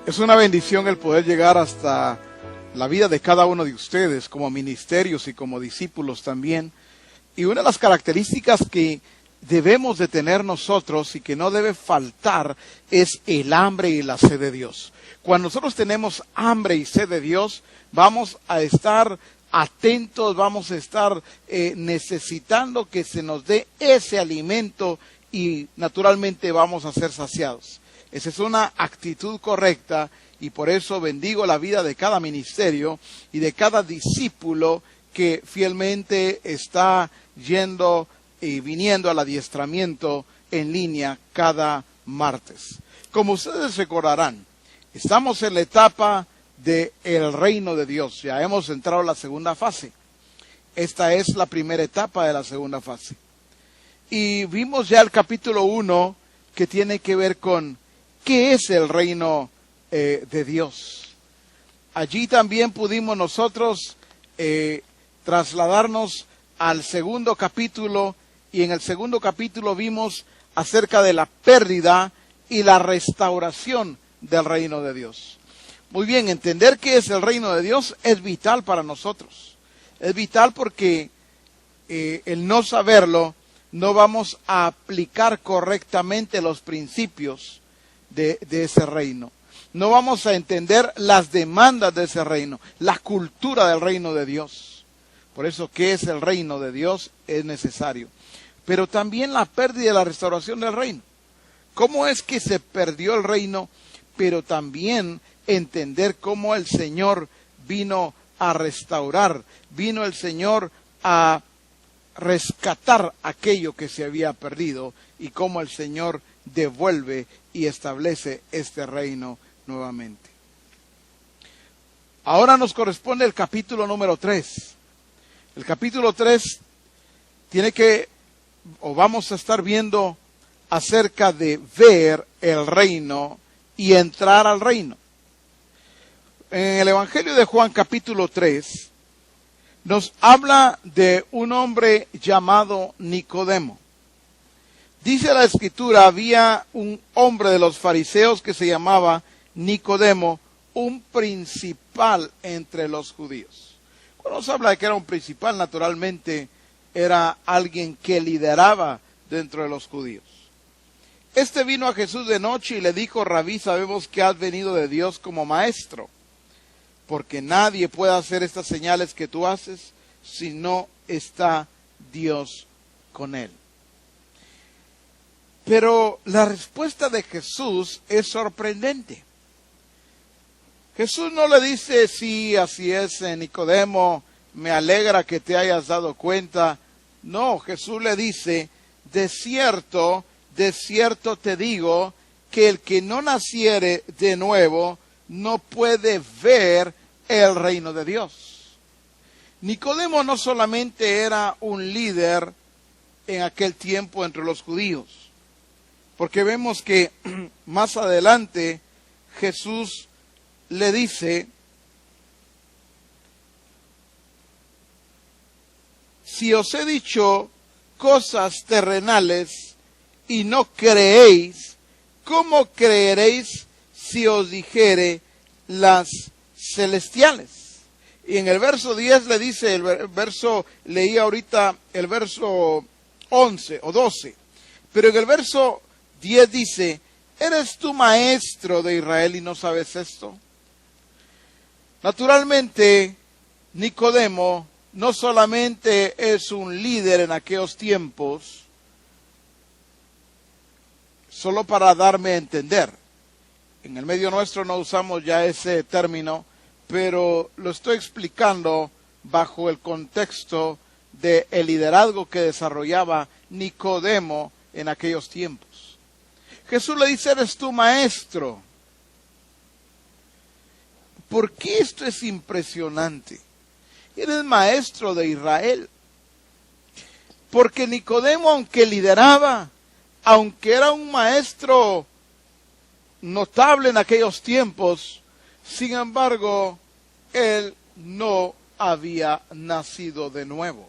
Es una bendición el poder llegar hasta la vida de cada uno de ustedes como ministerios y como discípulos también. Y una de las características que debemos de tener nosotros y que no debe faltar es el hambre y la sed de Dios. Cuando nosotros tenemos hambre y sed de Dios, vamos a estar atentos, vamos a estar necesitando que se nos dé ese alimento y naturalmente vamos a ser saciados. Esa es una actitud correcta y por eso bendigo la vida de cada ministerio y de cada discípulo que fielmente está yendo y viniendo al adiestramiento en línea cada martes. Como ustedes recordarán, estamos en la etapa del reino de Dios. Ya hemos entrado a la segunda fase. Esta es la primera etapa de la segunda fase. Y vimos ya el capítulo 1 que tiene que ver con ¿qué es el reino de Dios? Allí también pudimos nosotros trasladarnos al segundo capítulo y en el segundo capítulo vimos acerca de la pérdida y la restauración del reino de Dios. Muy bien, entender qué es el reino de Dios es vital para nosotros. Es vital porque el no saberlo no vamos a aplicar correctamente los principios de ese reino. No vamos a entender las demandas de ese reino, la cultura del reino de Dios. Por eso, ¿qué es el reino de Dios? Es necesario. Pero también la pérdida y la restauración del reino. ¿Cómo es que se perdió el reino? Pero también entender cómo el Señor vino a restaurar, vino el Señor a rescatar aquello que se había perdido y cómo el Señor devuelve y establece este reino nuevamente. Ahora nos corresponde el capítulo número 3. El capítulo 3 vamos a estar viendo acerca de ver el reino y entrar al reino. En el Evangelio de Juan capítulo 3 nos habla de un hombre llamado Nicodemo. Dice la Escritura, había un hombre de los fariseos que se llamaba Nicodemo, un principal entre los judíos. Cuando se habla de que era un principal, naturalmente era alguien que lideraba dentro de los judíos. Este vino a Jesús de noche y le dijo: Rabí, sabemos que has venido de Dios como maestro, porque nadie puede hacer estas señales que tú haces si no está Dios con él. Pero la respuesta de Jesús es sorprendente. Jesús no le dice: sí, así es, Nicodemo, me alegra que te hayas dado cuenta. No, Jesús le dice: de cierto te digo, que el que no naciere de nuevo no puede ver el reino de Dios. Nicodemo no solamente era un líder en aquel tiempo entre los judíos, porque vemos que más adelante Jesús le dice: si os he dicho cosas terrenales y no creéis, ¿cómo creeréis si os dijere las celestiales? Y en el verso 10 le dice, leí ahorita el verso 11 o 12, pero en el verso 10 dice: ¿eres tú maestro de Israel y no sabes esto? Naturalmente, Nicodemo no solamente es un líder en aquellos tiempos, solo para darme a entender. En el medio nuestro no usamos ya ese término, pero lo estoy explicando bajo el contexto del liderazgo que desarrollaba Nicodemo en aquellos tiempos. Jesús le dice: eres tú maestro. ¿Por qué esto es impresionante? Eres maestro de Israel. Porque Nicodemo, aunque lideraba, aunque era un maestro notable en aquellos tiempos, sin embargo, él no había nacido de nuevo.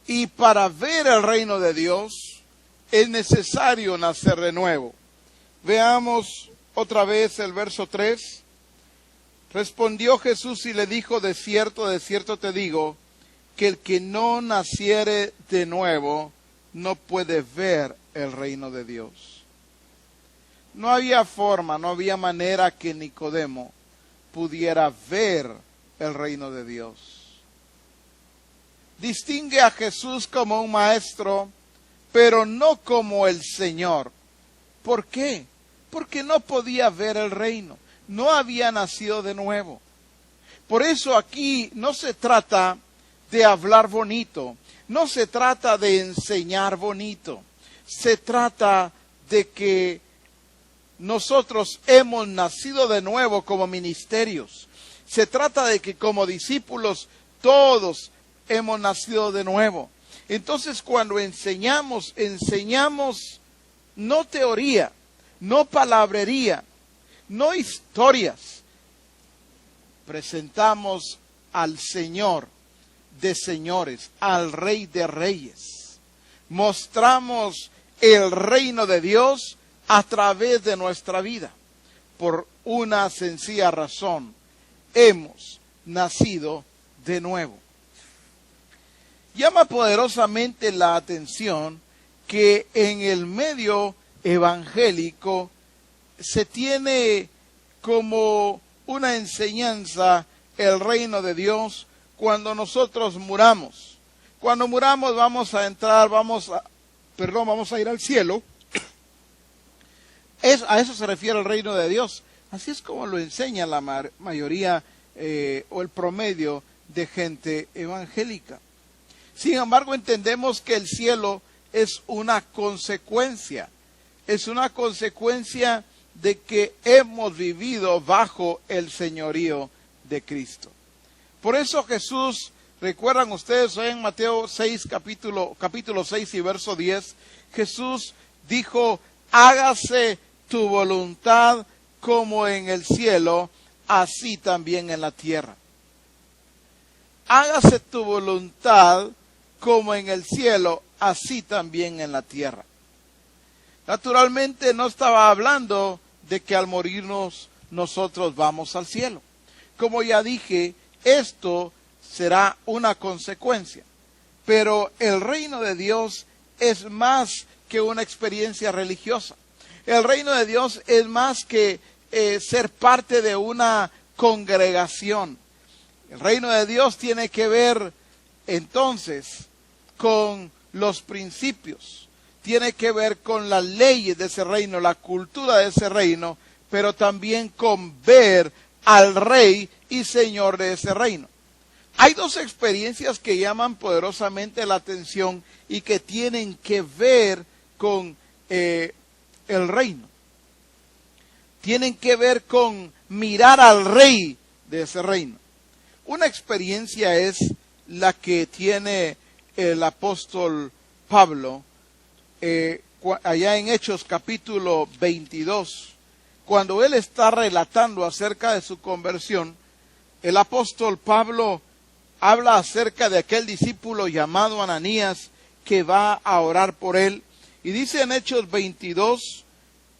Y para ver el reino de Dios, es necesario nacer de nuevo. Veamos otra vez el verso 3. Respondió Jesús y le dijo, de cierto te digo, que el que no naciere de nuevo no puede ver el reino de Dios. No había forma, no había manera que Nicodemo pudiera ver el reino de Dios. Distingue a Jesús como un maestro, pero no como el Señor. ¿Por qué? Porque no podía ver el reino. No había nacido de nuevo. Por eso aquí no se trata de hablar bonito, no se trata de enseñar bonito, se trata de que nosotros hemos nacido de nuevo como ministerios. Se trata de que como discípulos todos hemos nacido de nuevo. Entonces cuando enseñamos no teoría, no palabrería, no historias. Presentamos al Señor de señores, al Rey de reyes. Mostramos el reino de Dios a través de nuestra vida. Por una sencilla razón, hemos nacido de nuevo. Llama poderosamente la atención que en el medio evangélico se tiene como una enseñanza el reino de Dios cuando nosotros muramos. Cuando muramos vamos a ir al cielo. A eso se refiere el reino de Dios. Así es como lo enseña la mayoría o el promedio de gente evangélica. Sin embargo, entendemos que el cielo es una consecuencia. Es una consecuencia de que hemos vivido bajo el señorío de Cristo. Por eso Jesús, recuerdan ustedes en Mateo 6, capítulo 6 y verso 10, Jesús dijo, hágase tu voluntad como en el cielo, así también en la tierra. Hágase tu voluntad como en el cielo, así también en la tierra. Naturalmente no estaba hablando de que al morirnos nosotros vamos al cielo. Como ya dije, esto será una consecuencia. Pero el reino de Dios es más que una experiencia religiosa. El reino de Dios es más que ser parte de una congregación. El reino de Dios tiene que ver entonces con los principios, tiene que ver con las leyes de ese reino, la cultura de ese reino, pero también con ver al Rey y Señor de ese reino. Hay dos experiencias que llaman poderosamente la atención y que tienen que ver con el reino. Tienen que ver con mirar al Rey de ese reino. Una experiencia es la que tiene el apóstol Pablo allá en Hechos capítulo 22, cuando él está relatando acerca de su conversión. El apóstol Pablo habla acerca de aquel discípulo llamado Ananías que va a orar por él. Y dice en Hechos 22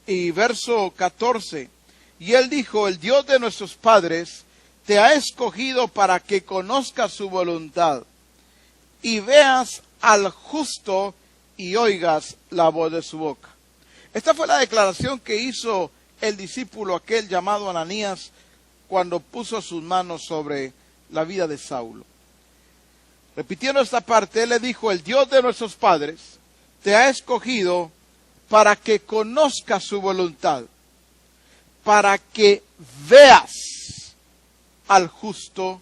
y verso 14, y él dijo, el Dios de nuestros padres te ha escogido para que conozcas su voluntad y veas al justo y oigas la voz de su boca. Esta fue la declaración que hizo el discípulo aquel llamado Ananías cuando puso sus manos sobre la vida de Saulo. Repitiendo esta parte, él le dijo, el Dios de nuestros padres te ha escogido para que conozcas su voluntad, para que veas al justo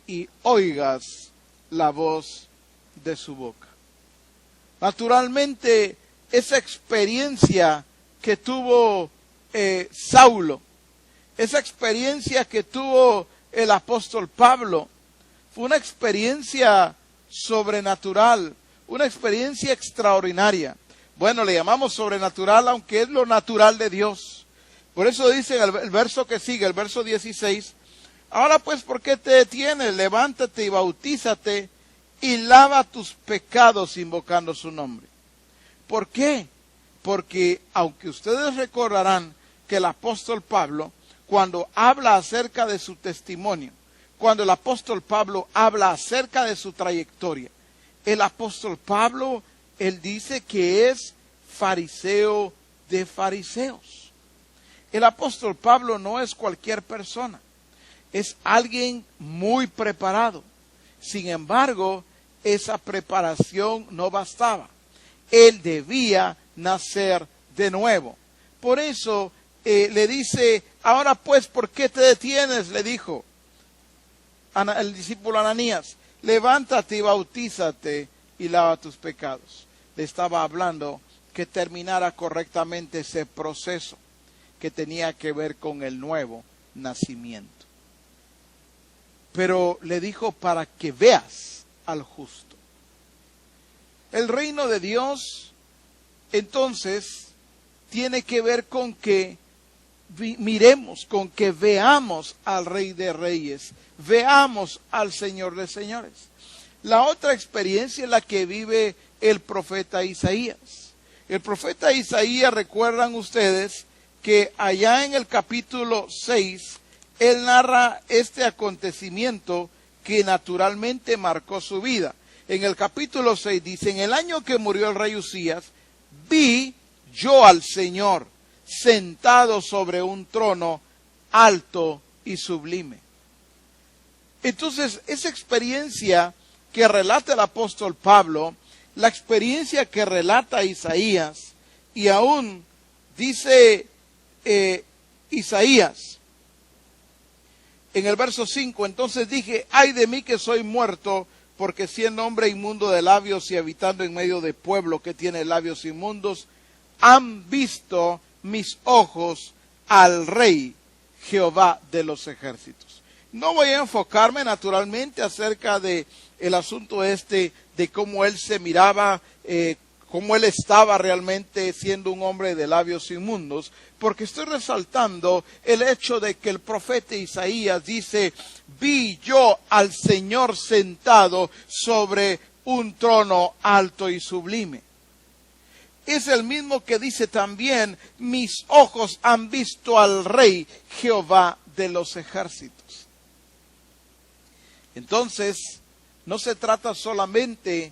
y oigas la voz de su boca. Naturalmente, esa experiencia que tuvo Saulo, esa experiencia que tuvo el apóstol Pablo, fue una experiencia sobrenatural, una experiencia extraordinaria. Bueno, le llamamos sobrenatural, aunque es lo natural de Dios. Por eso dice el verso que sigue, el verso 16, ahora pues, ¿por qué te detienes? Levántate y bautízate y lava tus pecados invocando su nombre. ¿Por qué? Porque aunque ustedes recordarán que el apóstol Pablo, cuando habla acerca de su testimonio, cuando el apóstol Pablo habla acerca de su trayectoria, el apóstol Pablo, él dice que es fariseo de fariseos. El apóstol Pablo no es cualquier persona, es alguien muy preparado. Sin embargo, esa preparación no bastaba. Él debía nacer de nuevo. Por eso le dice, ahora pues, ¿por qué te detienes? Le dijo el discípulo Ananías, levántate y bautízate y lava tus pecados. Le estaba hablando que terminara correctamente ese proceso que tenía que ver con el nuevo nacimiento. Pero le dijo, para que veas al justo. El reino de Dios, entonces, tiene que ver con que miremos, con que veamos al Rey de Reyes, veamos al Señor de Señores. La otra experiencia es la que vive el profeta Isaías. El profeta Isaías, recuerdan ustedes, que allá en el capítulo 6, él narra este acontecimiento que naturalmente marcó su vida. En el capítulo 6 dice, en el año que murió el rey Usías, vi yo al Señor sentado sobre un trono alto y sublime. Entonces, esa experiencia que relata el apóstol Pablo, la experiencia que relata Isaías, y aún dice Isaías, en el verso 5, entonces dije, ay de mí que soy muerto, porque siendo hombre inmundo de labios y habitando en medio de pueblo que tiene labios inmundos, han visto mis ojos al Rey Jehová de los ejércitos. No voy a enfocarme naturalmente acerca de el asunto de cómo él se miraba, cómo él estaba realmente siendo un hombre de labios inmundos, porque estoy resaltando el hecho de que el profeta Isaías dice, vi yo al Señor sentado sobre un trono alto y sublime. Es el mismo que dice también, mis ojos han visto al Rey Jehová de los ejércitos. Entonces, no se trata solamente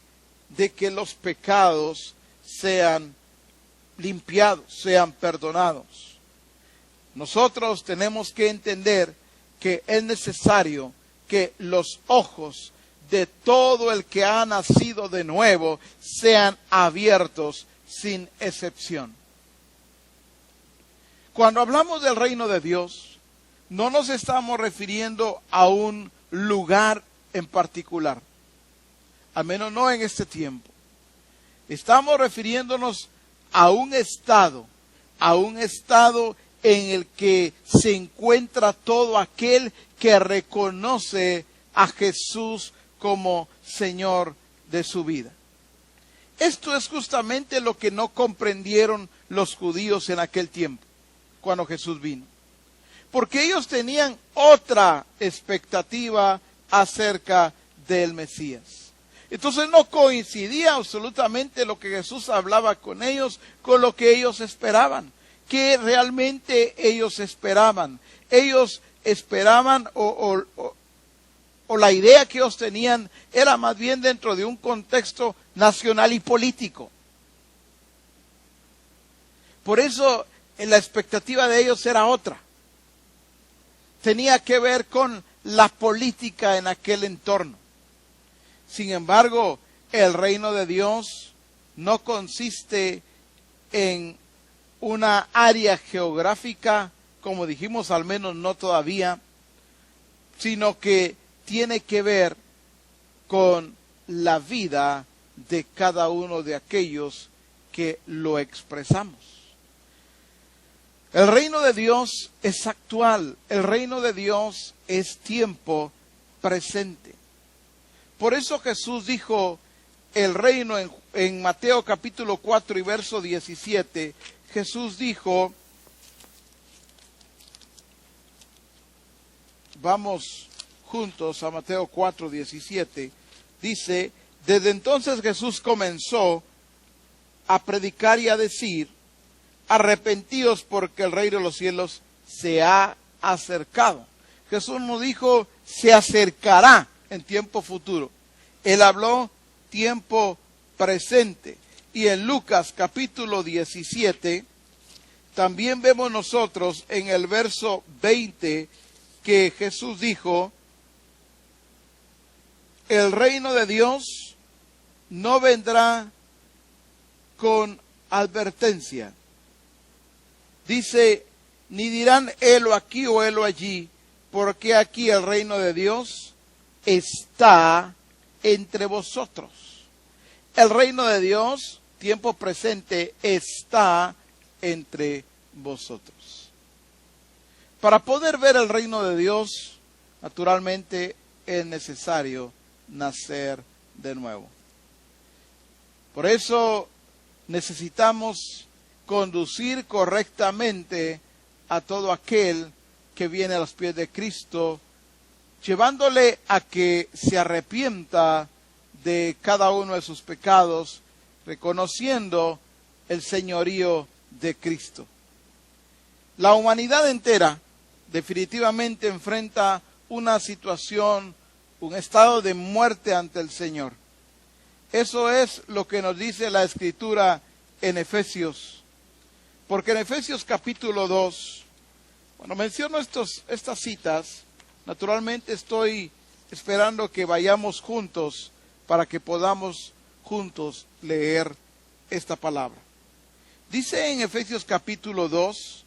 de que los pecados sean limpiados, sean perdonados. Nosotros tenemos que entender que es necesario que los ojos de todo el que ha nacido de nuevo sean abiertos sin excepción. Cuando hablamos del reino de Dios, no nos estamos refiriendo a un lugar en particular, al menos no en este tiempo. Estamos refiriéndonos a un estado en el que se encuentra todo aquel que reconoce a Jesús como Señor de su vida. Esto es justamente lo que no comprendieron los judíos en aquel tiempo, cuando Jesús vino. Porque ellos tenían otra expectativa acerca del Mesías. Entonces no coincidía absolutamente lo que Jesús hablaba con ellos con lo que ellos esperaban. Que realmente ellos esperaban. Ellos esperaban o la idea que ellos tenían era más bien dentro de un contexto nacional y político. Por eso la expectativa de ellos era otra. Tenía que ver con la política en aquel entorno. Sin embargo, el reino de Dios no consiste en una área geográfica, como dijimos, al menos no todavía, sino que tiene que ver con la vida de cada uno de aquellos que lo expresamos. El reino de Dios es actual, el reino de Dios es tiempo presente. Por eso Jesús dijo el reino en Mateo capítulo 4 y verso 17, Jesús dijo, vamos juntos a Mateo 4:17, dice, desde entonces Jesús comenzó a predicar y a decir: arrepentíos porque el reino de los cielos se ha acercado. Jesús no dijo se acercará en tiempo futuro. Él habló tiempo presente. Y en Lucas capítulo 17, también vemos nosotros en el verso 20 que Jesús dijo: el reino de Dios no vendrá con advertencia. Dice: ni dirán helo aquí o helo allí, porque aquí el reino de Dios está entre vosotros. El reino de Dios, tiempo presente, está entre vosotros. Para poder ver el reino de Dios, naturalmente es necesario nacer de nuevo. Por eso necesitamos conducir correctamente a todo aquel que viene a los pies de Cristo, llevándole a que se arrepienta de cada uno de sus pecados, reconociendo el señorío de Cristo. La humanidad entera definitivamente enfrenta una situación, un estado de muerte ante el Señor. Eso es lo que nos dice la Escritura en Efesios. Porque en Efesios capítulo 2, cuando menciono estas citas, naturalmente estoy esperando que vayamos juntos para que podamos juntos leer esta palabra. Dice en Efesios capítulo 2,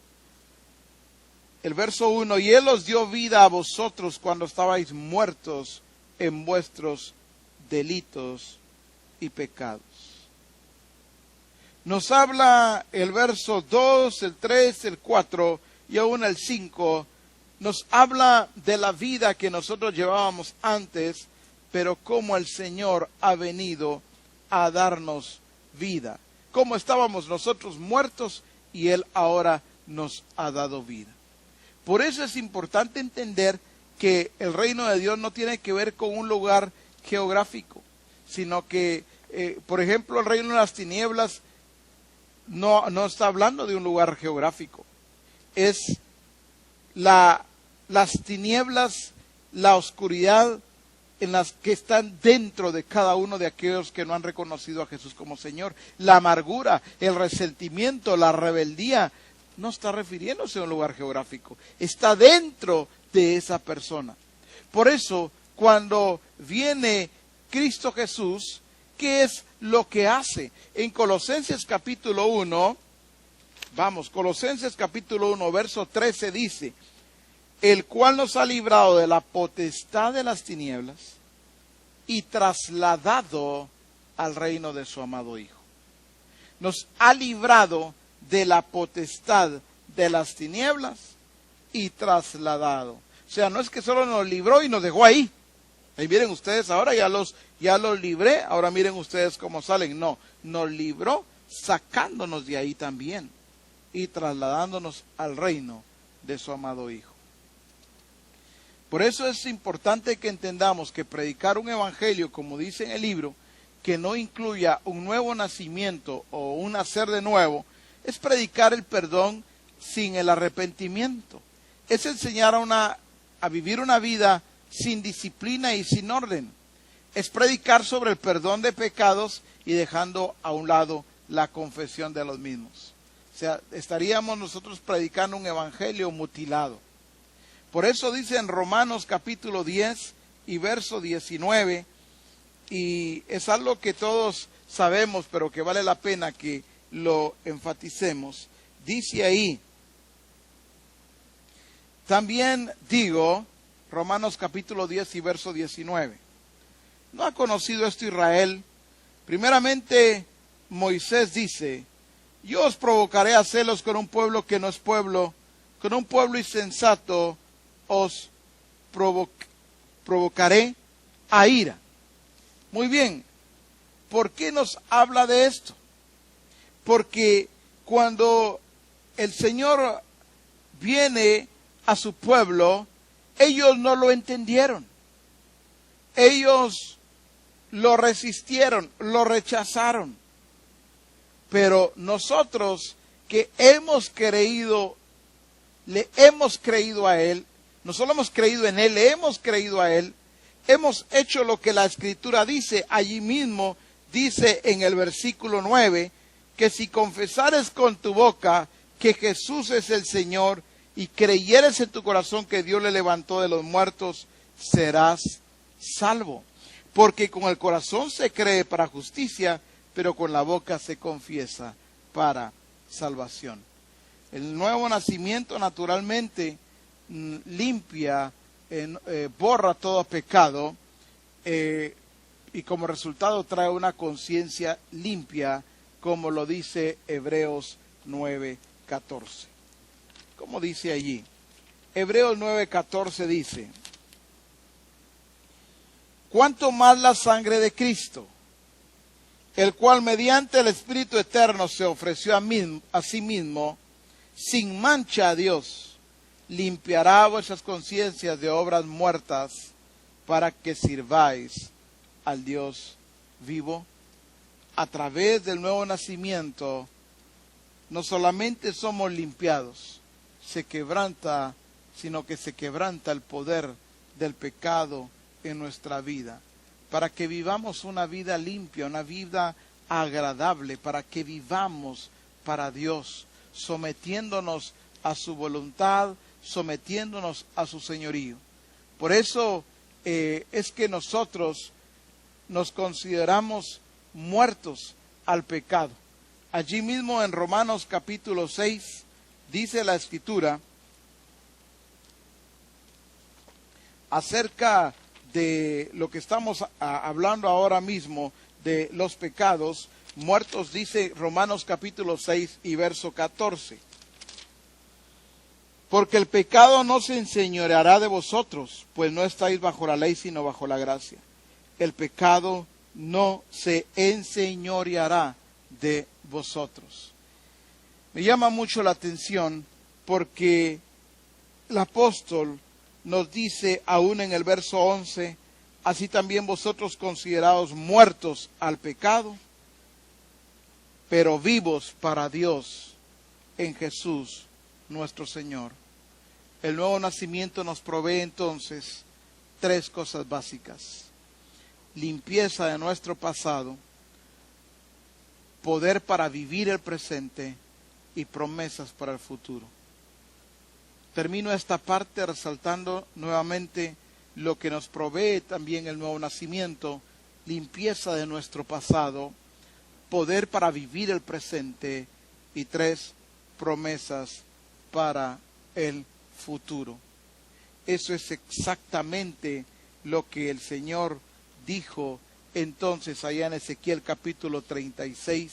el verso 1: y Él os dio vida a vosotros cuando estabais muertos en vuestros delitos y pecados. Nos habla el verso 2, el 3, el 4 y aún el 5, nos habla de la vida que nosotros llevábamos antes, pero cómo el Señor ha venido a darnos vida. Cómo estábamos nosotros muertos y Él ahora nos ha dado vida. Por eso es importante entender que el reino de Dios no tiene que ver con un lugar geográfico, sino que, por ejemplo, el reino de las tinieblas no está hablando de un lugar geográfico. Es las tinieblas, la oscuridad en las que están dentro de cada uno de aquellos que no han reconocido a Jesús como Señor. La amargura, el resentimiento, la rebeldía, no está refiriéndose a un lugar geográfico, está dentro de esa persona. Por eso, cuando viene Cristo Jesús, ¿qué es lo que hace? En Colosenses capítulo 1, Colosenses capítulo 1, verso 13 dice: el cual nos ha librado de la potestad de las tinieblas y trasladado al reino de su amado Hijo. Nos ha librado de la potestad de las tinieblas y trasladado. O sea, no es que solo nos libró y nos dejó ahí. Ahí miren ustedes, ahora ya los libré, ahora miren ustedes cómo salen. No, nos libró sacándonos de ahí también y trasladándonos al reino de su amado Hijo. Por eso es importante que entendamos que predicar un evangelio, como dice en el libro, que no incluya un nuevo nacimiento o un nacer de nuevo, es predicar el perdón sin el arrepentimiento. Es enseñar a vivir una vida sin disciplina y sin orden. Es predicar sobre el perdón de pecados y dejando a un lado la confesión de los mismos. O sea, estaríamos nosotros predicando un evangelio mutilado. Por eso dice en Romanos capítulo 10 y verso 19, y es algo que todos sabemos, pero que vale la pena que lo enfaticemos. Dice ahí: también digo, Romanos capítulo 10 y verso 19, ¿no ha conocido esto Israel? Primeramente Moisés dice: yo os provocaré a celos con un pueblo que no es pueblo, con un pueblo insensato os provocaré a ira. Muy bien, ¿por qué nos habla de esto? Porque cuando el Señor viene a su pueblo, ellos no lo entendieron. Ellos lo resistieron, lo rechazaron. Pero nosotros que hemos creído, le hemos creído a Él, no solo hemos creído en Él, le hemos creído a Él, hemos hecho lo que la Escritura dice. Allí mismo dice en el versículo 9, que si confesares con tu boca que Jesús es el Señor y creyeres en tu corazón que Dios le levantó de los muertos, serás salvo. Porque con el corazón se cree para justicia, pero con la boca se confiesa para salvación. El nuevo nacimiento naturalmente limpia, borra todo pecado y como resultado trae una conciencia limpia, como lo dice Hebreos 9:14. ¿Cómo dice allí? Hebreos 9:14 dice: ¿cuánto más la sangre de Cristo, el cual mediante el Espíritu Eterno se ofreció a sí mismo, sin mancha a Dios, limpiará vuestras conciencias de obras muertas para que sirváis al Dios vivo? A través del nuevo nacimiento, no solamente somos limpiados, se quebranta, sino que se quebranta el poder del pecado en nuestra vida, para que vivamos una vida limpia, una vida agradable, para que vivamos para Dios, sometiéndonos a su voluntad, sometiéndonos a su señorío. Por eso es que nosotros nos consideramos muertos al pecado. Allí mismo en Romanos capítulo 6 dice la Escritura acerca de lo que estamos hablando ahora mismo, de los pecados muertos. Dice Romanos capítulo 6 y verso 14: porque el pecado no se enseñoreará de vosotros, pues no estáis bajo la ley, sino bajo la gracia. El pecado no se enseñoreará de vosotros. Me llama mucho la atención porque el apóstol nos dice aún en el verso 11: así también vosotros considerados muertos al pecado, pero vivos para Dios en Jesús nuestro Señor. El nuevo nacimiento nos provee entonces tres cosas básicas: limpieza de nuestro pasado, poder para vivir el presente y promesas para el futuro. Termino esta parte resaltando nuevamente lo que nos provee también el nuevo nacimiento: limpieza de nuestro pasado, poder para vivir el presente y tres, promesas para el futuro. Eso es exactamente lo que el Señor dijo entonces allá en Ezequiel capítulo 36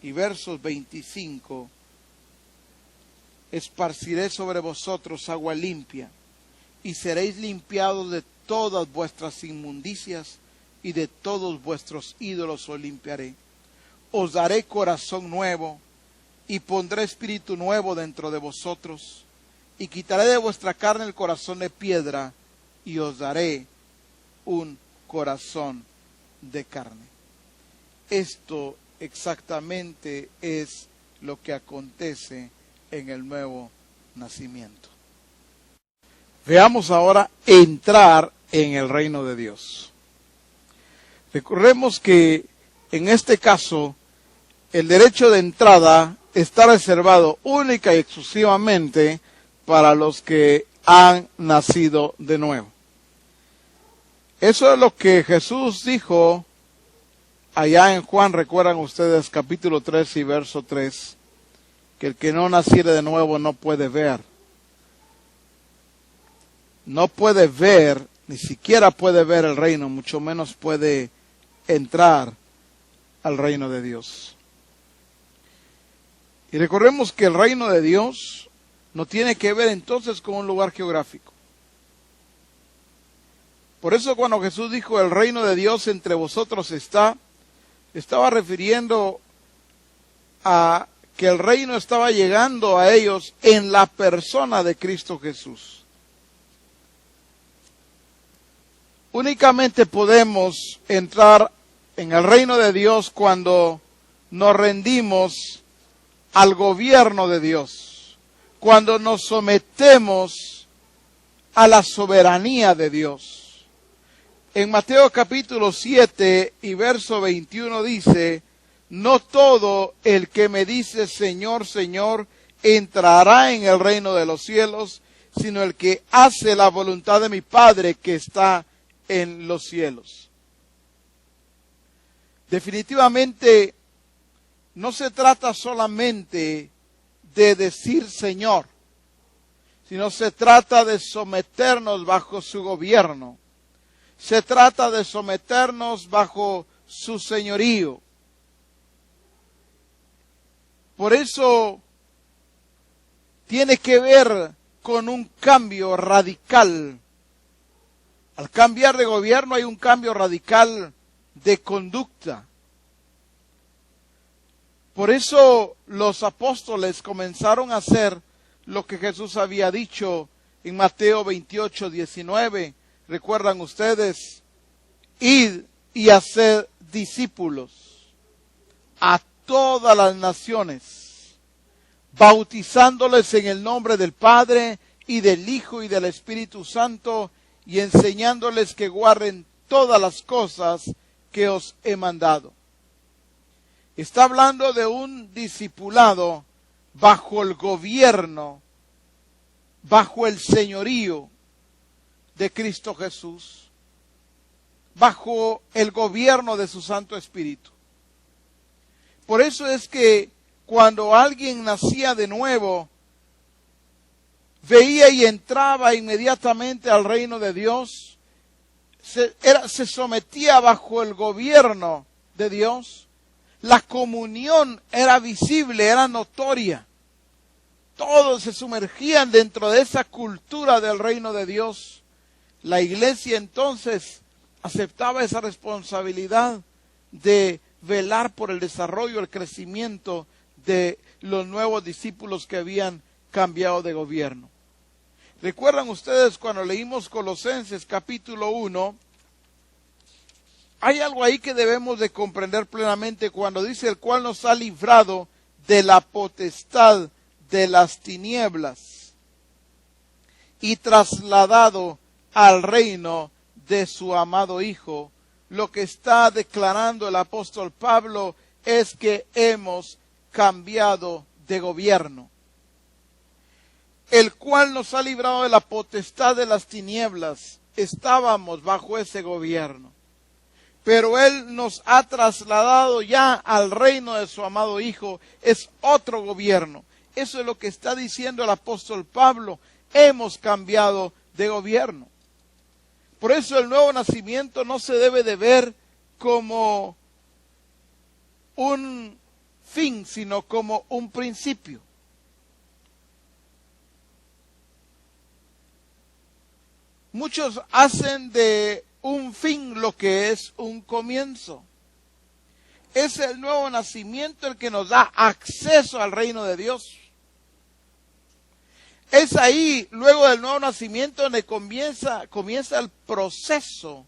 y versos 25: esparciré sobre vosotros agua limpia, y seréis limpiados de todas vuestras inmundicias, y de todos vuestros ídolos os limpiaré. Os daré corazón nuevo, y pondré espíritu nuevo dentro de vosotros, y quitaré de vuestra carne el corazón de piedra, y os daré un corazón de carne. Esto exactamente es lo que acontece en el nuevo nacimiento. Veamos ahora entrar en el reino de Dios. Recordemos que en este caso el derecho de entrada está reservado única y exclusivamente para los que han nacido de nuevo. Eso es lo que Jesús dijo allá en Juan, recuerdan ustedes, capítulo 3 y verso 3, que el que no naciere de nuevo no puede ver. No puede ver, ni siquiera puede ver el reino, mucho menos puede entrar al reino de Dios. Y recordemos que el reino de Dios no tiene que ver entonces con un lugar geográfico. Por eso cuando Jesús dijo el reino de Dios entre vosotros estaba refiriendo a que el reino estaba llegando a ellos en la persona de Cristo Jesús. Únicamente podemos entrar en el reino de Dios cuando nos rendimos al gobierno de Dios, cuando nos sometemos a la soberanía de Dios. En Mateo capítulo 7 y verso 21 dice: no todo el que me dice Señor, Señor, entrará en el reino de los cielos, sino el que hace la voluntad de mi Padre que está en los cielos. Definitivamente no se trata solamente de decir Señor, sino se trata de someternos bajo su gobierno. Se trata de someternos bajo su señorío. Por eso tiene que ver con un cambio radical. Al cambiar de gobierno hay un cambio radical de conducta. Por eso los apóstoles comenzaron a hacer lo que Jesús había dicho en Mateo 28, 19. ¿Recuerdan ustedes? Id y haced discípulos a todas las naciones, bautizándoles en el nombre del Padre y del Hijo y del Espíritu Santo, y enseñándoles que guarden todas las cosas que os he mandado. Está hablando de un discipulado bajo el gobierno, bajo el señorío de Cristo Jesús, bajo el gobierno de su Santo Espíritu. Por eso es que cuando alguien nacía de nuevo, veía y entraba inmediatamente al reino de Dios, se sometía bajo el gobierno de Dios. La comunión era visible, era notoria. Todos se sumergían dentro de esa cultura del reino de Dios. La iglesia entonces aceptaba esa responsabilidad de velar por el desarrollo, el crecimiento de los nuevos discípulos que habían cambiado de gobierno. ¿Recuerdan ustedes cuando leímos Colosenses capítulo 1? Hay algo ahí que debemos de comprender plenamente cuando dice: el cual nos ha librado de la potestad de las tinieblas y trasladado al reino de su amado Hijo. Lo que está declarando el apóstol Pablo es que hemos cambiado de gobierno, el cual nos ha librado de la potestad de las tinieblas. Estábamos bajo ese gobierno, pero Él nos ha trasladado ya al reino de su amado Hijo. Es otro gobierno. Eso es lo que está diciendo el apóstol Pablo. Hemos cambiado de gobierno. Por eso el nuevo nacimiento no se debe de ver como un fin, sino como un principio. Muchos hacen de un fin lo que es un comienzo. Es el nuevo nacimiento el que nos da acceso al reino de Dios. Es ahí, luego del nuevo nacimiento, donde comienza el proceso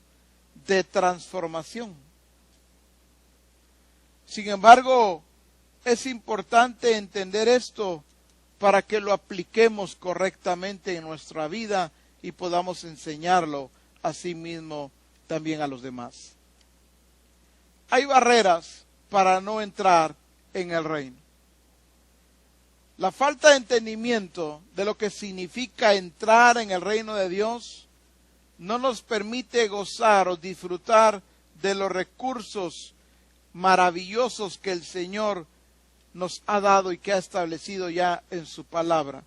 de transformación. Sin embargo, es importante entender esto para que lo apliquemos correctamente en nuestra vida y podamos enseñarlo a sí mismo también a los demás. Hay barreras para no entrar en el reino. La falta de entendimiento de lo que significa entrar en el reino de Dios no nos permite gozar o disfrutar de los recursos maravillosos que el Señor nos ha dado y que ha establecido ya en su palabra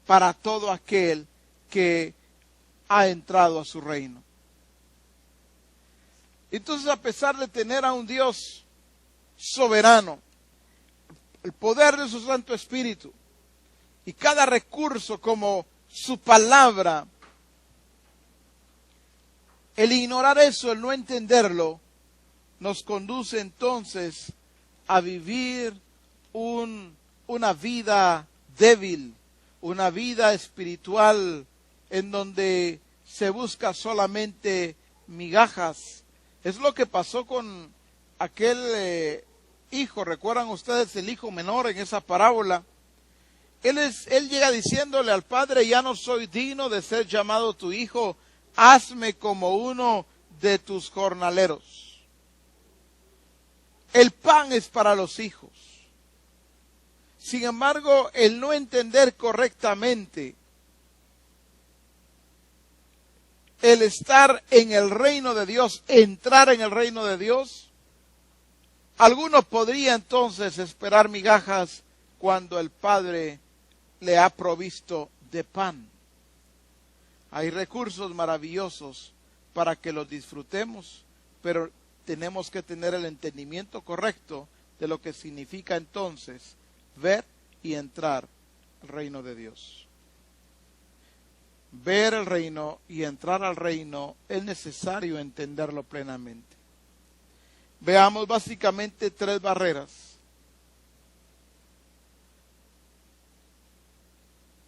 para todo aquel que ha entrado a su reino. Entonces, a pesar de tener a un Dios soberano, el poder de su Santo Espíritu y cada recurso como su palabra, el ignorar eso, el no entenderlo, nos conduce entonces a vivir una vida débil, una vida espiritual en donde se busca solamente migajas. Es lo que pasó con aquel hijo, ¿recuerdan ustedes el hijo menor en esa parábola? Él llega diciéndole al padre, ya no soy digno de ser llamado tu hijo, hazme como uno de tus jornaleros. El pan es para los hijos. Sin embargo, el no entender correctamente el estar en el reino de Dios, entrar en el reino de Dios, algunos podrían entonces esperar migajas cuando el Padre le ha provisto de pan. Hay recursos maravillosos para que los disfrutemos, pero tenemos que tener el entendimiento correcto de lo que significa entonces ver y entrar al reino de Dios. Ver el reino y entrar al reino es necesario entenderlo plenamente. Veamos básicamente 3 barreras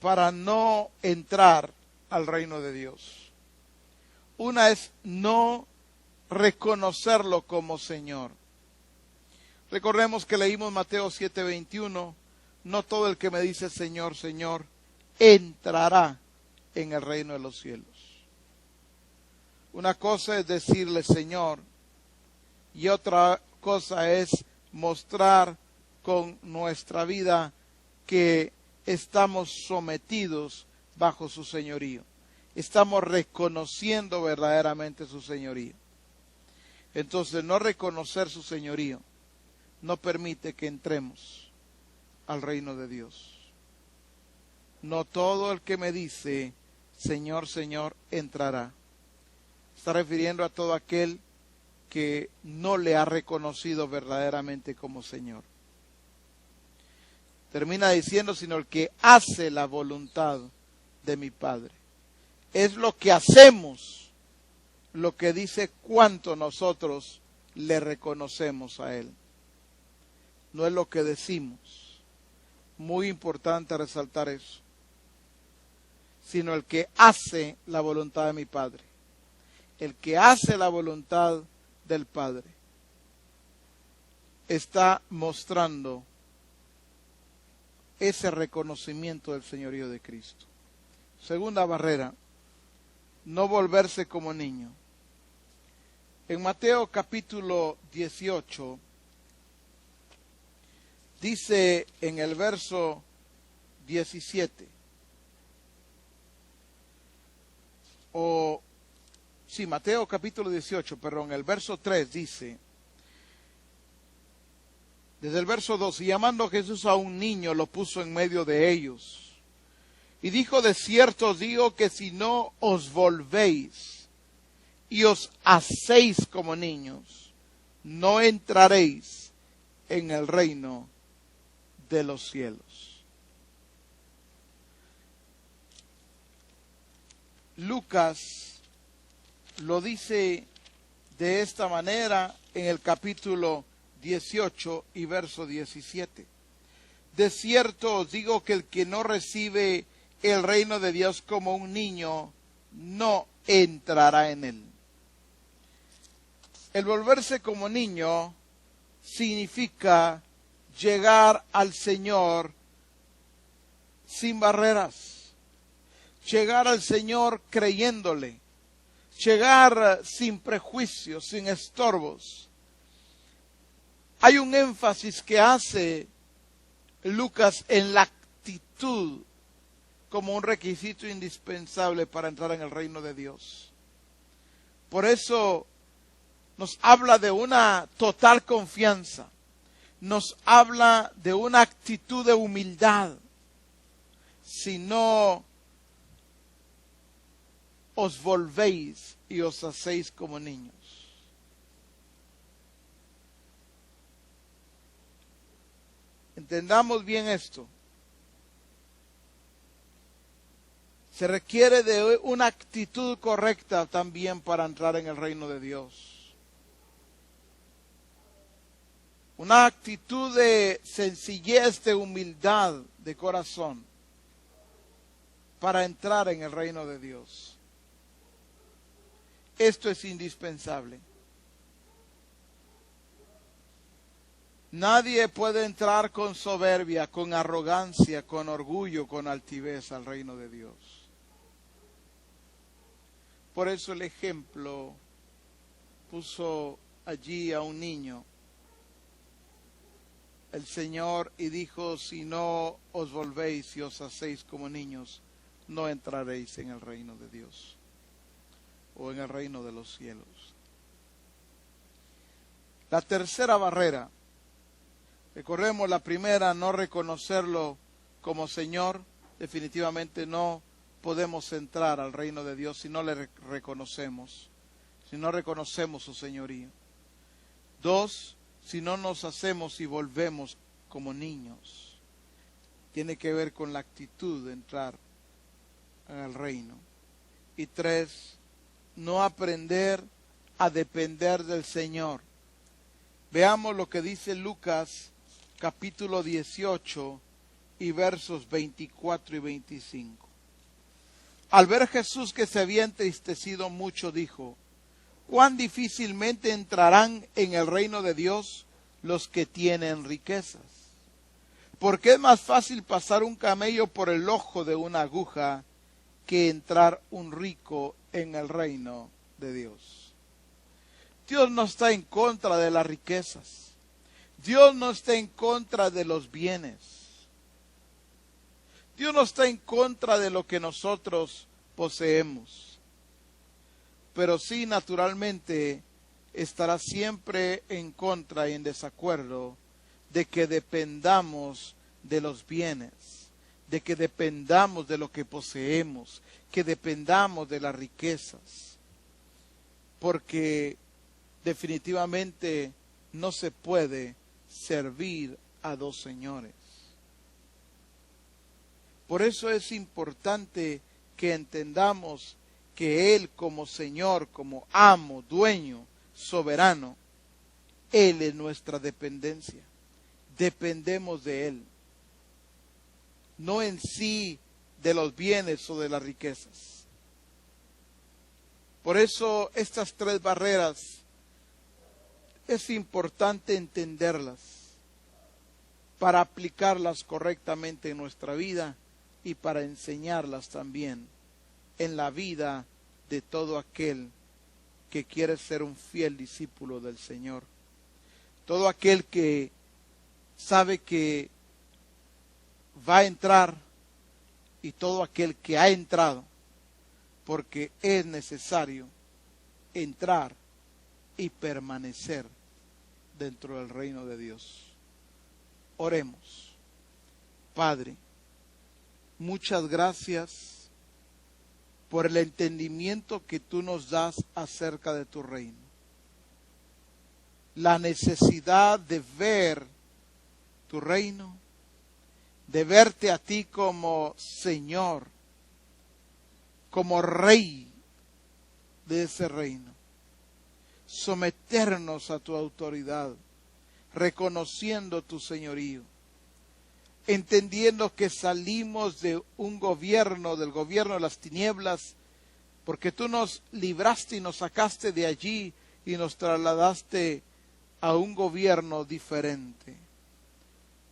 para no entrar al reino de Dios. Una es no reconocerlo como Señor. Recordemos que leímos Mateo 7:21, no todo el que me dice Señor, Señor, entrará en el reino de los cielos. Una cosa es decirle Señor y otra cosa es mostrar con nuestra vida que estamos sometidos bajo su señorío. Estamos reconociendo verdaderamente su señorío. Entonces, no reconocer su señorío no permite que entremos al reino de Dios. No todo el que me dice Señor, Señor, entrará. Está refiriendo a todo aquel que no le ha reconocido verdaderamente como Señor. Termina diciendo, sino el que hace la voluntad de mi Padre. Es lo que hacemos, lo que dice cuánto nosotros le reconocemos a Él. No es lo que decimos. Muy importante resaltar eso. Sino el que hace la voluntad de mi Padre. El que hace la voluntad del Padre está mostrando ese reconocimiento del señorío de Cristo. Segunda barrera, no volverse como niño. En Mateo capítulo 18, dice en el verso 17, Mateo capítulo 18, perdón, el verso 3 dice, desde el verso 2, y llamando Jesús a un niño, lo puso en medio de ellos, y dijo, de cierto os digo que si no os volvéis y os hacéis como niños, no entraréis en el reino de los cielos. Lucas lo dice de esta manera en el capítulo 18 y verso 17. De cierto os digo que el que no recibe el reino de Dios como un niño, no entrará en él. El volverse como niño significa llegar al Señor sin barreras, llegar al Señor creyéndole, llegar sin prejuicios, sin estorbos. Hay un énfasis que hace Lucas en la actitud como un requisito indispensable para entrar en el reino de Dios. Por eso nos habla de una total confianza, nos habla de una actitud de humildad. Si no os volvéis y os hacéis como niños. Entendamos bien esto. Se requiere de una actitud correcta también para entrar en el reino de Dios. Una actitud de sencillez, de humildad, de corazón, para entrar en el reino de Dios. Esto es indispensable. Nadie puede entrar con soberbia, con arrogancia, con orgullo, con altivez al reino de Dios. Por eso el ejemplo puso allí a un niño, el Señor, y dijo: si no os volvéis y os hacéis como niños, no entraréis en el reino de Dios o en el reino de los cielos. La tercera barrera, recordemos la primera, no reconocerlo como Señor. Definitivamente no podemos entrar al reino de Dios si no le reconocemos, si no reconocemos su señorío. 2, si no nos hacemos y volvemos como niños. Tiene que ver con la actitud de entrar al reino. Y 3, no aprender a depender del Señor. Veamos lo que dice Lucas capítulo 18 y versos 24 y 25. Al ver Jesús que se había entristecido mucho, dijo: cuán difícilmente entrarán en el reino de Dios los que tienen riquezas. Porque es más fácil pasar un camello por el ojo de una aguja que entrar un rico en el reino de Dios. Dios no está en contra de las riquezas. Dios no está en contra de los bienes. Dios no está en contra de lo que nosotros poseemos. Pero sí, naturalmente, estará siempre en contra y en desacuerdo de que dependamos de los bienes, de que dependamos de lo que poseemos, que dependamos de las riquezas. Porque definitivamente no se puede servir a dos señores. Por eso es importante que entendamos que Él como Señor, como amo, dueño, soberano, Él es nuestra dependencia. Dependemos de Él. No en sí de los bienes o de las riquezas. Por eso estas 3 barreras es importante entenderlas para aplicarlas correctamente en nuestra vida y para enseñarlas también en la vida de todo aquel que quiere ser un fiel discípulo del Señor. Todo aquel que sabe que va a entrar y todo aquel que ha entrado, porque es necesario entrar y permanecer dentro del reino de Dios. Oremos. Padre, muchas gracias por el entendimiento que tú nos das acerca de tu reino. La necesidad de ver tu reino, de verte a ti como Señor, como Rey de ese reino. Someternos a tu autoridad, reconociendo tu señorío, entendiendo que salimos de un gobierno, del gobierno de las tinieblas, porque tú nos libraste y nos sacaste de allí y nos trasladaste a un gobierno diferente.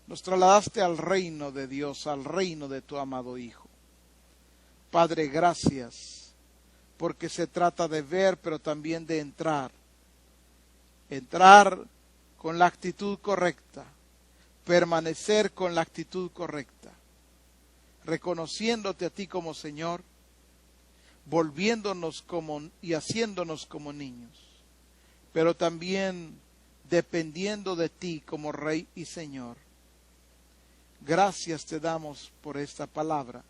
Nos trasladaste al reino de Dios, al reino de tu amado Hijo. Padre, gracias, porque se trata de ver, pero también de entrar. Entrar con la actitud correcta, permanecer con la actitud correcta, reconociéndote a ti como Señor, volviéndonos como y haciéndonos como niños, pero también dependiendo de ti como Rey y Señor. Gracias te damos por esta palabra,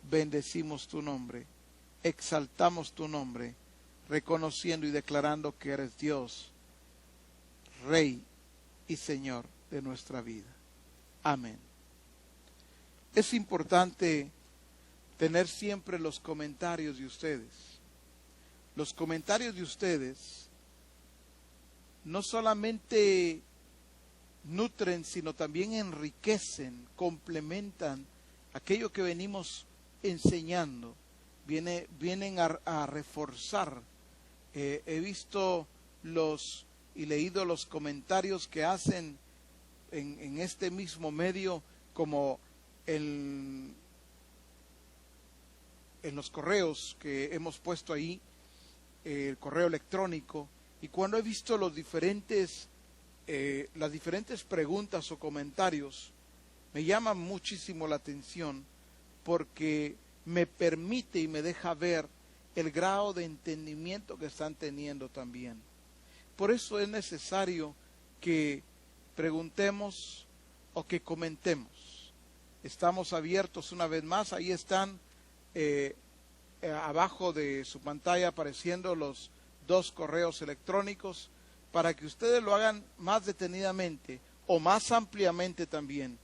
bendecimos tu nombre, exaltamos tu nombre, reconociendo y declarando que eres Dios, Rey y Señor de nuestra vida. Amén. Es importante tener siempre los comentarios de ustedes. Los comentarios de ustedes no solamente nutren, sino también enriquecen, complementan aquello que venimos enseñando. Vienen a reforzar. He visto y leído los comentarios que hacen en este mismo medio como en los correos que hemos puesto ahí, el correo electrónico, y cuando he visto las diferentes preguntas o comentarios, me llama muchísimo la atención porque me permite y me deja ver el grado de entendimiento que están teniendo también. Por eso es necesario que preguntemos o que comentemos. Estamos abiertos una vez más, ahí están abajo de su pantalla apareciendo los 2 correos electrónicos para que ustedes lo hagan más detenidamente o más ampliamente también.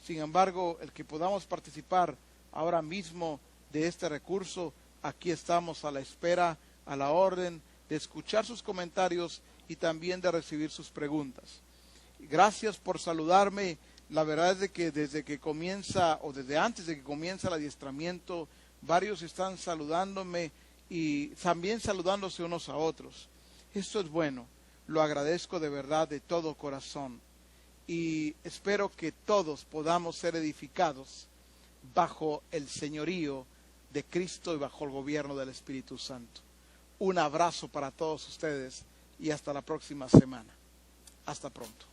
Sin embargo, el que podamos participar ahora mismo de este recurso, aquí estamos a la espera, a la orden de escuchar sus comentarios y también de recibir sus preguntas. Gracias por saludarme. La verdad es de que desde que comienza o desde antes de que comienza el adiestramiento, varios están saludándome y también saludándose unos a otros. Esto es bueno, lo agradezco de verdad de todo corazón y espero que todos podamos ser edificados bajo el señorío de Cristo y bajo el gobierno del Espíritu Santo. Un abrazo para todos ustedes y hasta la próxima semana. Hasta pronto.